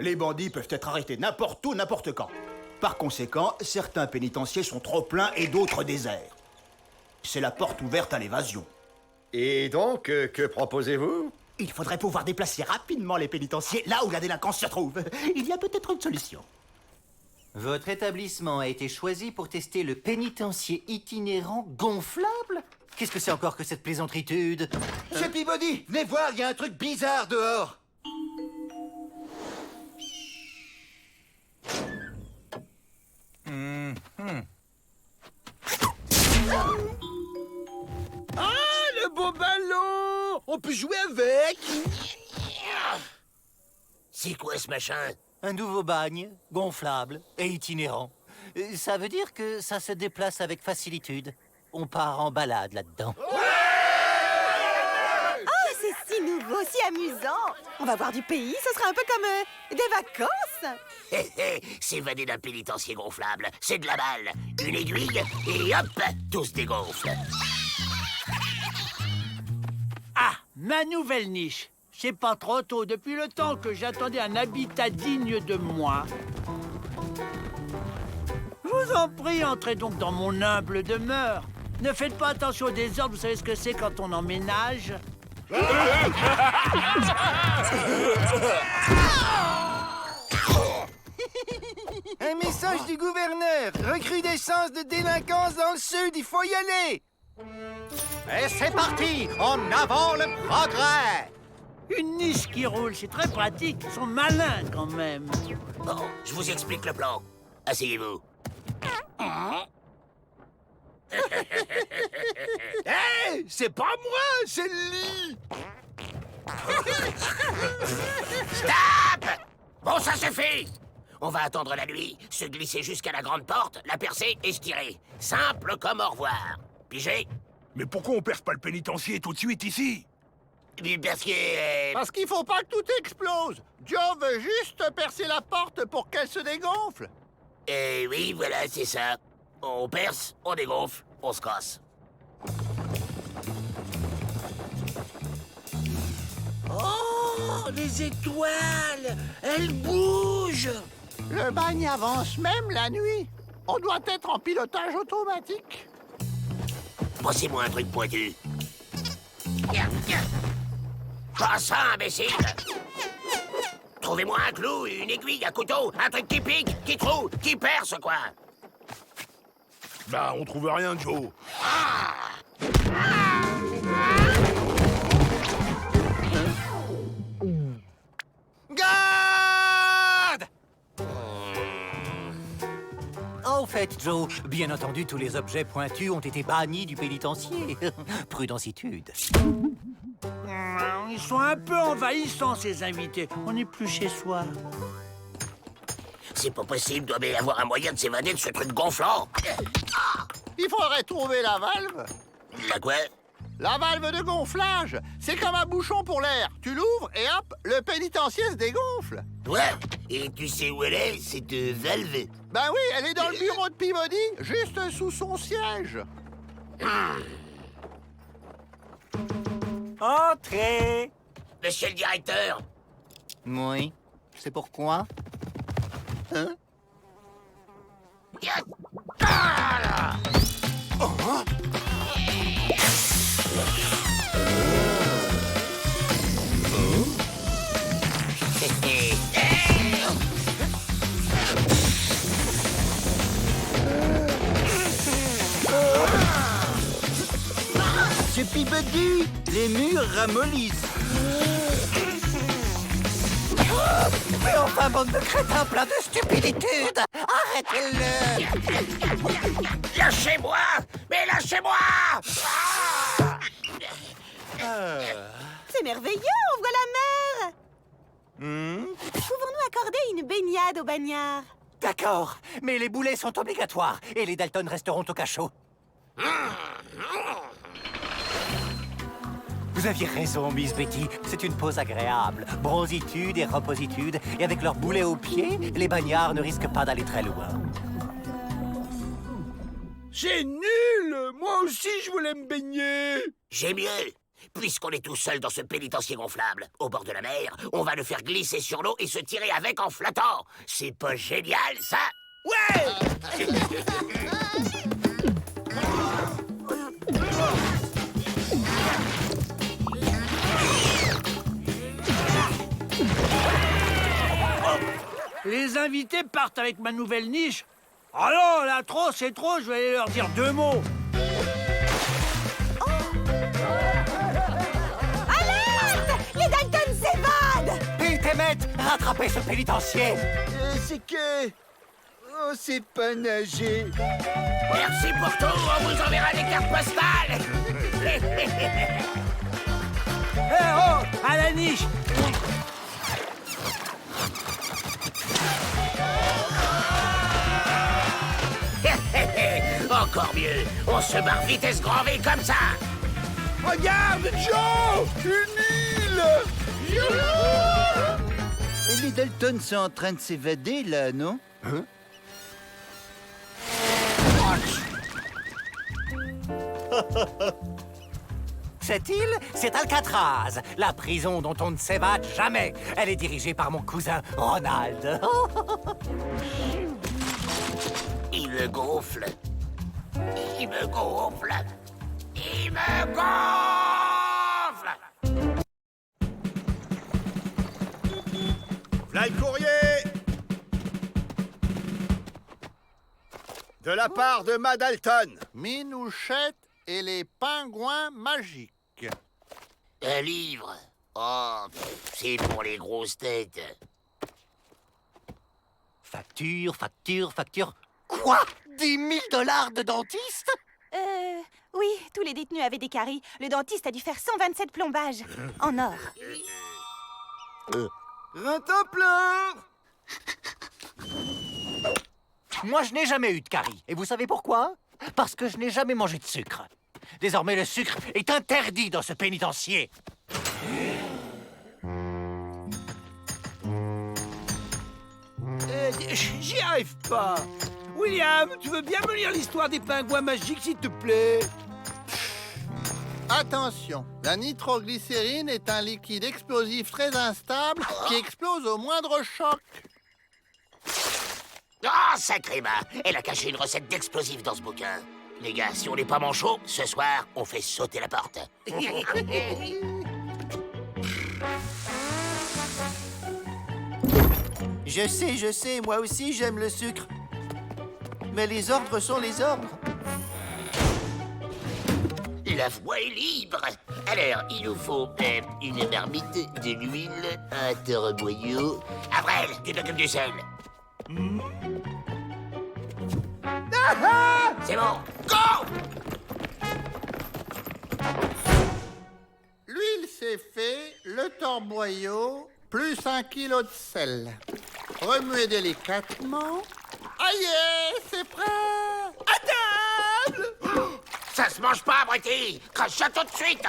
Les bandits peuvent être arrêtés n'importe où, n'importe quand. Par conséquent, certains pénitenciers sont trop pleins et d'autres déserts. C'est la porte ouverte à l'évasion. Et donc, que proposez-vous? Il faudrait pouvoir déplacer rapidement les pénitenciers là où la délinquance se trouve. Il y a peut-être une solution. Votre établissement a été choisi pour tester le pénitencier itinérant gonflable? Qu'est-ce que c'est encore que cette plaisanteritude? Monsieur Peabody, venez voir, il y a un truc bizarre dehors. Ah, le beau ballon! On peut jouer avec! C'est quoi ce machin? Un nouveau bagne, gonflable et itinérant. Ça veut dire que ça se déplace avec facilitude. On part en balade là-dedans. Oh, c'est si nouveau, si amusant. On va voir du pays, ce sera un peu comme des vacances. S'évader d'un pénitencier gonflable, c'est de la balle. Une aiguille, et hop, tous dégonflent. Ah, ma nouvelle niche. C'est pas trop tôt. Depuis le temps que j'attendais un habitat digne de moi. Je vous en prie, entrez donc dans mon humble demeure. Ne faites pas attention aux désordres, vous savez ce que c'est quand on emménage. Un message du gouverneur. Recrudescence de délinquance dans le sud, il faut y aller. Et c'est parti! En avant le progrès! Une niche qui roule, c'est très pratique. Ils sont malins quand même. Bon, je vous explique le plan. Asseyez-vous. Hé, c'est pas moi, c'est le lit. Stop! Bon, ça suffit! On va attendre la nuit, se glisser jusqu'à la grande porte, la percer et se tirer. Simple comme au revoir. Pigé? Mais pourquoi on perce pas le pénitencier tout de suite ici? Parce que... Parce qu'il faut pas que tout explose. Joe veut juste percer la porte pour qu'elle se dégonfle. oui, voilà, c'est ça. On perce, on dégonfle, on se casse. Oh, les étoiles! Elles bougent! Le bagne avance même la nuit. On doit être en pilotage automatique. Passez-moi un truc pointu. Pas ça, imbécile! Trouvez-moi un clou, une aiguille, un couteau, un truc qui pique, qui troue, qui perce, quoi! Bah, on trouve rien, Joe. Garde! En fait, Joe, bien entendu, tous les objets pointus ont été bannis du pénitencier. Prudentitude. Ils sont un peu envahissants, ces invités. On n'est plus chez soi. C'est pas possible, doit bien y avoir un moyen de s'évader de ce truc gonflant. Il faudrait trouver la valve. La quoi? La valve de gonflage. C'est comme un bouchon pour l'air. Tu l'ouvres et hop, le pénitencier se dégonfle. Ouais, et tu sais où elle est, cette valve? Ben oui, elle est dans le bureau de Peabody, juste sous son siège. Entrez! Monsieur le directeur, Oui. C'est pourquoi? Hein? Monsieur Peabody, les murs ramollissent. Mais enfin, bande de crétins plein de stupiditude! Arrêtez-le! Lâchez-moi! Mais lâchez-moi! C'est merveilleux, on voit la mer. Pouvons-nous accorder une baignade aux bagnards? D'accord, mais les boulets sont obligatoires et les Dalton resteront au cachot. Vous aviez raison, Miss Betty. C'est une pause agréable. Bronzitude et repositude. Et avec leurs boulets aux pieds, les bagnards ne risquent pas d'aller très loin. C'est nul! Moi aussi, je voulais me baigner. J'ai mieux. puisqu'on est tout seul dans ce pénitencier gonflable, au bord de la mer, on va le faire glisser sur l'eau et se tirer avec en flottant. C'est pas génial, ça? Ouais! Les invités partent avec ma nouvelle niche. Oh non, là, trop, c'est trop, je vais aller leur dire 2 mots. Alerte! Les Dalton s'évadent! Pete et Met, rattrapez ce pénitencier! C'est que... Oh, c'est pas nager. Merci pour tout, on vous enverra des cartes postales. Eh oh, à la niche! Encore mieux, on se barre vitesse grand V comme ça. Regarde, Joe! Une île! Et les Dalton sont en train de s'évader, là, non? Hein? Cette île, c'est Alcatraz, la prison dont on ne s'évade jamais. Elle est dirigée par mon cousin Ronald. Il me gonfle. Il me gonfle. Il me gonfle. V'là le courrier! De la part de Madalton. Minouchette et les pingouins magiques. Un livre. Oh, c'est pour les grosses têtes. Facture, facture, facture. Quoi? 10 000 $ de dentiste? Oui, tous les détenus avaient des caries. Le dentiste a dû faire 127 plombages. En or. Rentre plein! Moi, je n'ai jamais eu de carie. Et vous savez pourquoi? Parce que je n'ai jamais mangé de sucre. Désormais, le sucre est interdit dans ce pénitencier. J'y arrive pas. William, tu veux bien me lire l'histoire des pingouins magiques, s'il te plaît? Attention, la nitroglycérine est un liquide explosif très instable qui explose au moindre choc. Oh, sacré bas. Elle a caché une recette d'explosifs dans ce bouquin. Les gars, si on n'est pas manchot, ce soir, on fait sauter la porte. Je sais, moi aussi j'aime le sucre. Mais les ordres sont les ordres. La voie est libre. Alors, il nous faut une marmite, de l'huile, un torboyau. Avril, tu t'occupes du sel. C'est bon, go! L'huile c'est fait, le torboyau, plus 1 kilo de sel. Remuez délicatement. Aïe, c'est prêt! À table! Ça se mange pas, abruti! Crache ça tout de suite!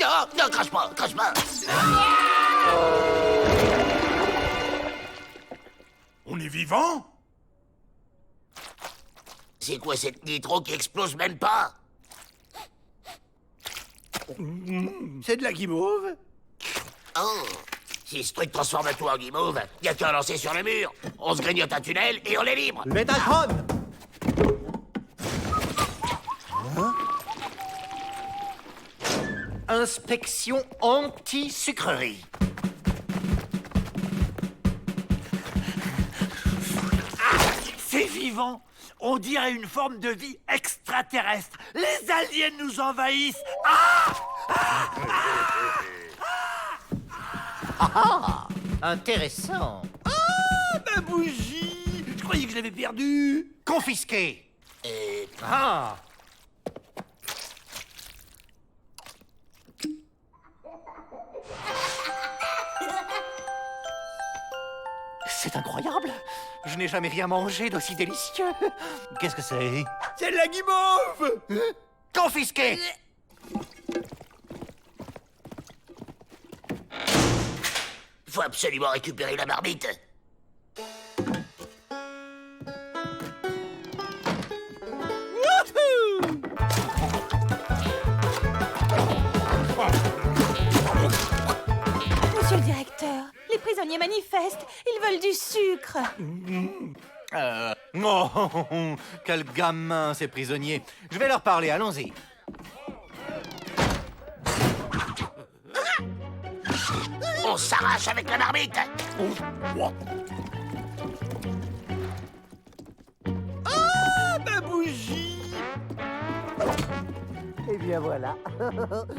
Non, non, crache pas, crache pas! On est vivant? C'est quoi cette nitro qui explose même pas? C'est de la guimauve? Oh! Si ce truc transforme tout en guimauve, y a qu'à lancer sur le mur. On se grignote un tunnel et on est libre. Metatron! Inspection anti-sucrerie. C'est vivant. On dirait une forme de vie extraterrestre. Les aliens nous envahissent. Intéressant. Ma bougie! Je croyais que je l'avais perdue. Confisqué. Ah. C'est incroyable. Je n'ai jamais rien mangé d'aussi délicieux. Qu'est-ce que c'est? C'est de la guimauve! Confisqué. Faut absolument récupérer la marmite. Monsieur le directeur, les prisonniers manifestent. Ils veulent du sucre. Oh, quel gamin, ces prisonniers. Je vais leur parler, allons-y. On s'arrache avec la marmite. Ma bougie! Eh bien voilà.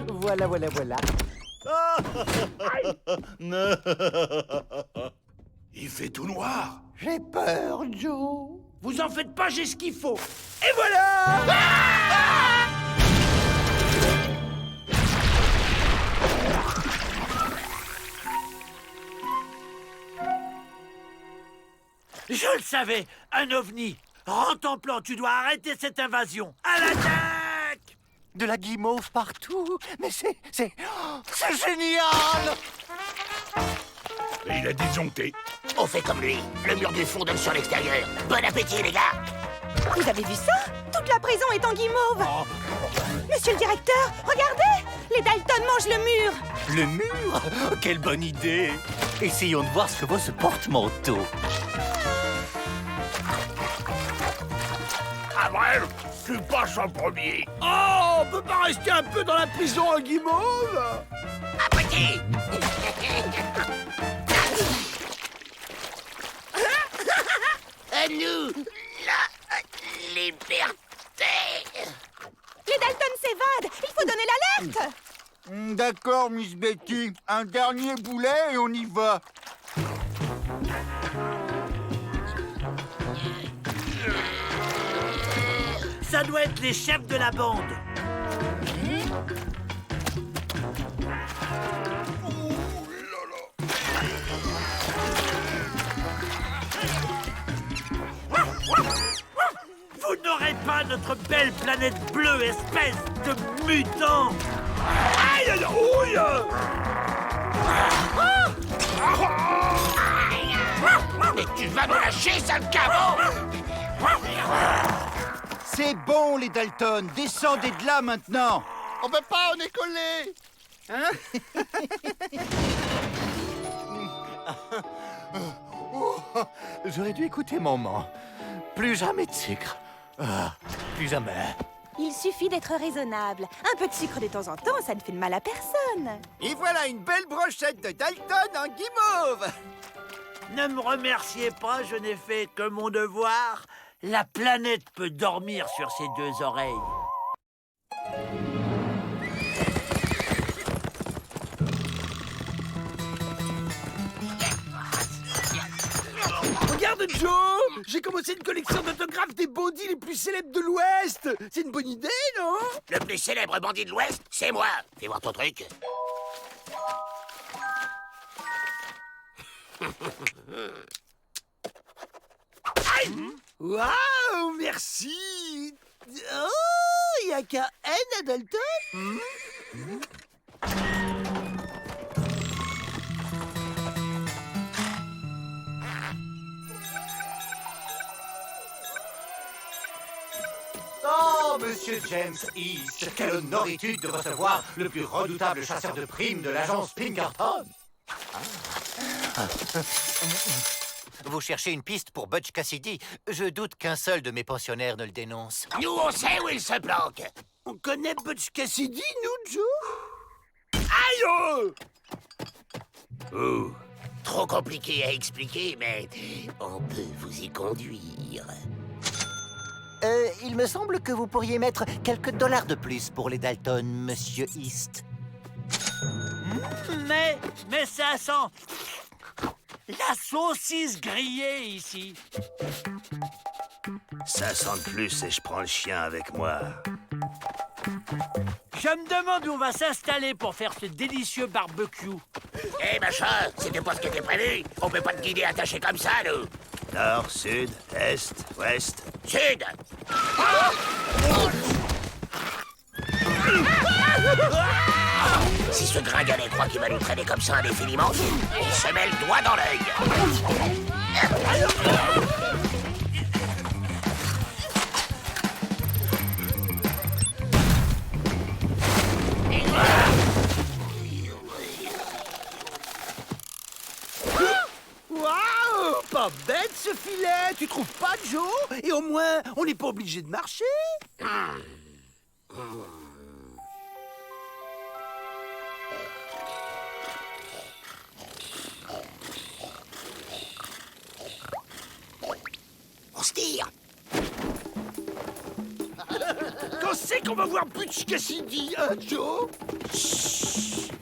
voilà. Il fait tout noir. J'ai peur, Joe. Vous en faites pas, j'ai ce qu'il faut. Et voilà! Je le savais, un ovni. Rends ton plan, tu dois arrêter cette invasion. À l'attaque! De la guimauve partout. Mais c'est génial! Et il a disjoncté. On fait comme lui. Le mur du fond donne sur l'extérieur. Bon appétit, les gars. Vous avez vu ça? Toute la prison est en guimauve. Monsieur le directeur, regardez! Les Dalton mangent le mur. Le mur? Quelle bonne idée! Essayons de voir ce que vaut ce porte-manteau. Ah bref, tu passes en premier. Oh, on peut pas rester un peu dans la prison en guimauve? Appétit. À nous, la liberté. Les Dalton s'évadent. Il faut donner l'alerte. D'accord, Miss Betty. Un dernier boulet et on y va. Ça doit être les chefs de la bande. Vous n'aurez pas notre belle planète bleue, espèce de mutant! Aïe, aïe, ouille! Mais tu vas me lâcher, sale caveau! C'est bon, les Dalton. Descendez de là maintenant. On peut pas, on est collés. J'aurais dû écouter maman. Plus jamais de sucre. Ah, plus jamais. Il suffit d'être raisonnable. Un peu de sucre de temps en temps, ça ne fait de mal à personne. Et voilà une belle brochette de Dalton en guimauve. Ne me remerciez pas, je n'ai fait que mon devoir. La planète peut dormir sur ses deux oreilles. Regarde, Joe! J'ai commencé une collection d'autographes des bandits les plus célèbres de l'Ouest. C'est une bonne idée, non? Le plus célèbre bandit de l'Ouest, c'est moi. Fais voir ton truc. Waouh, merci! Oh, il y a qu'un N à Dalton? Oh, monsieur James East, quelle honoritude de recevoir le plus redoutable chasseur de primes de l'agence Pinkerton. Vous cherchez une piste pour Butch Cassidy? Je doute qu'un seul de mes pensionnaires ne le dénonce. Nous, on sait où il se planque. On connaît Butch Cassidy, nous, Joe? Aïe! Oh, trop compliqué à expliquer, mais on peut vous y conduire. Il me semble que vous pourriez mettre quelques dollars de plus pour les Dalton, monsieur East. Mais ça sent la saucisse grillée ici. Ça sent de plus et je prends le chien avec moi. Je me demande où on va s'installer pour faire ce délicieux barbecue. Eh, machin, c'était pas ce qui était prévu. On peut pas te guider attaché comme ça, nous. Nord, sud, est, ouest. Sud. Si ce gringalet croit qu'il va nous traîner comme ça indéfiniment, il se met le doigt dans l'œil. pas bête ce filet, tu trouves pas, Joe? Et au moins, on n'est pas obligé de marcher. On se tire. Quand c'est qu'on va voir Butch Cassidy, hein, Joe?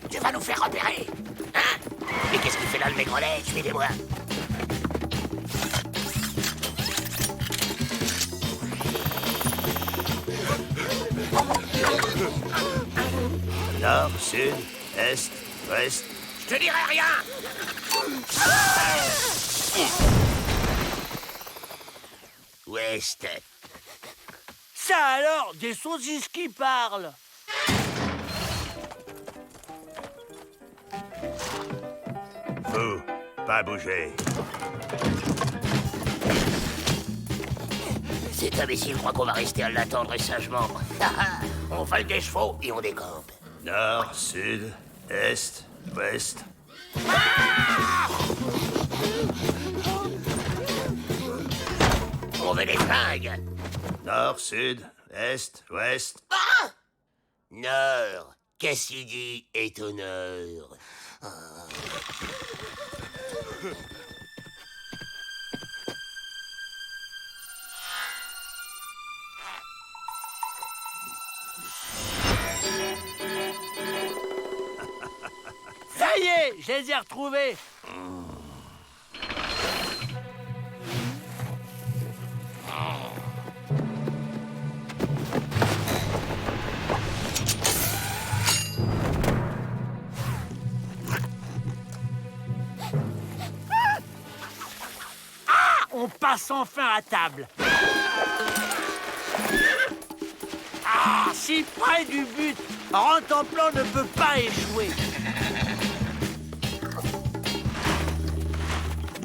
Tu vas nous faire repérer. Hein? Mais qu'est-ce qu'il fait là, le maigrelet? Suivez-moi. Nord, sud, est, ouest. Je te dirai rien. Ouest. Ça alors, des saucisses qui parlent. Vous, pas bouger. Cet imbécile croit qu'on va rester à l'attendre sagement. On vole des chevaux et on décampe. Nord, sud, est, ouest. On veut des flingues. Nord, sud, est, ouest. Nord. Cassidy est au nord. Ça y est, je les ai retrouvés. On passe enfin à table. Ah, si près du but, Rantanplan ne peut pas échouer.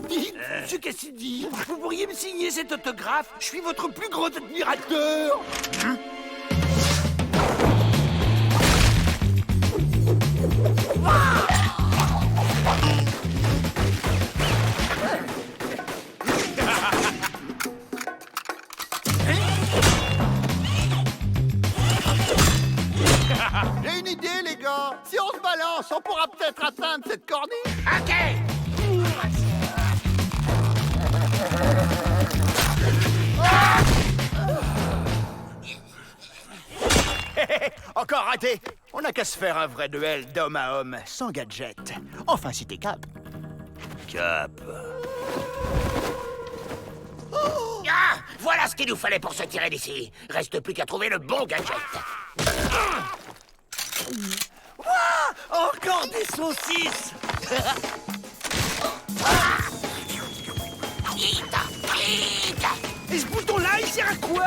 Dites, Monsieur Cassidy, vous pourriez me signer cet autographe? Je suis votre plus grand admirateur. J'ai une idée, les gars. Si on se balance, on pourra peut-être atteindre cette corniche. Ok. Encore raté. On n'a qu'à se faire un vrai duel d'homme à homme, sans gadget. Enfin, si t'es Cap. Cap. Ah, voilà ce qu'il nous fallait pour se tirer d'ici. Reste plus qu'à trouver le bon gadget. Encore des saucisses. Vite, vite. Et ce bouton-là, il sert à quoi?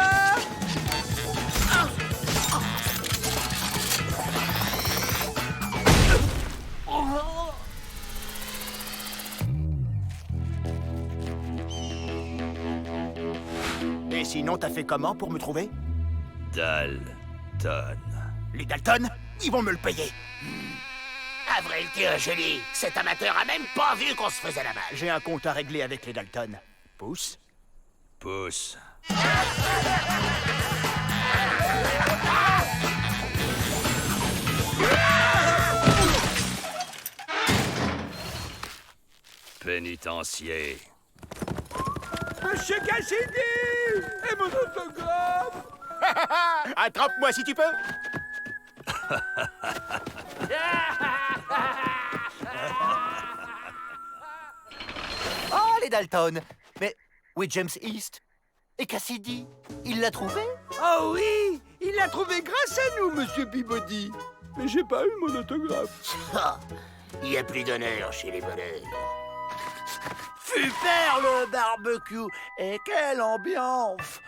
Et sinon, t'as fait comment pour me trouver? Dalton. Les Dalton? Ils vont me le payer. Avril, t'es un génie. Cet amateur a même pas vu qu'on se faisait la malle. J'ai un compte à régler avec les Dalton. Pousse. Pousse. Pénitencier. Monsieur Cassidy! Et mon autographe! Attrape-moi si tu peux. Oh, les Dalton. Mais où est James East? Et Cassidy? Il l'a trouvé? Oh oui! Il l'a trouvé grâce à nous, Monsieur Peabody. Mais j'ai pas eu mon autographe. Ah, il n'y a plus d'honneur chez les voleurs. Super le barbecue. Et quelle ambiance.